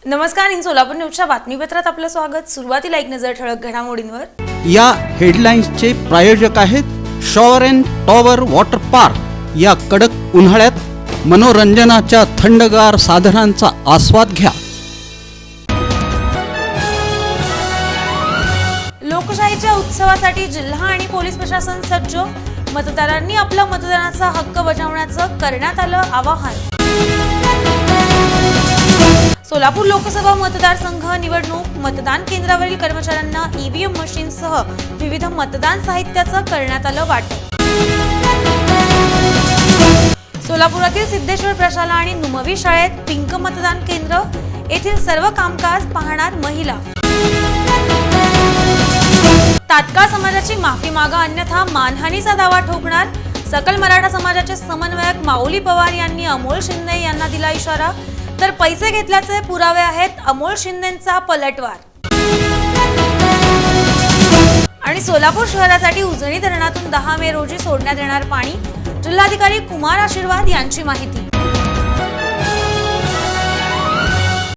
नमस्कार, इन सोलापूर न्यूजच्या बातमीपत्रात आपलं स्वागत। सुरुवातीला एक नजर ठळक घडामोडींवर। या हेडलाईन्सचे प्रायोजक आहेत shower and tower water park. या कडक उन्हाळ्यात मनोरंजनाच्या थंडगार साधनांचा आस्वाद घ्या। लोकशाहीच्या उत्सवासाठी जिल्हा आणि पोलीस प्रशासन सज्ज। मतदारांनी आपला मतदानाचा हक्क बजावण्याचं करण्यात आलं आवाहन। सोलापूर लोकसभा मतदारसंघ निवडणूक मतदान केंद्रावरील कर्मचाऱ्यांना ईव्हीएम मशीनसह विविध मतदान साहित्याचं करण्यात आलं वाटप। सोलापुरातील सिद्धेश्वर प्रशाला आणि नुमवी शाळेत पिंक मतदान केंद्र येथील सर्व कामकाज पाहणार महिला। तात्काळ समाजाची माफी मागा अन्यथा मानहानीचा दावा ठोकणार। सकल मराठा समाजाचे समन्वयक माऊली पवार यांनी अमोल शिंदे यांना दिला इशारा। तर पैसे घेतल्याचे पुरावे आहेत अमोल शिंदेंचा पलटवार। आणि सोलापूर शहरासाठी उजनी धरणातून 10 मे रोजी सोडण्यात येणार पाणी। जिल्हाधिकारी कुमार आशीर्वाद यांची माहिती।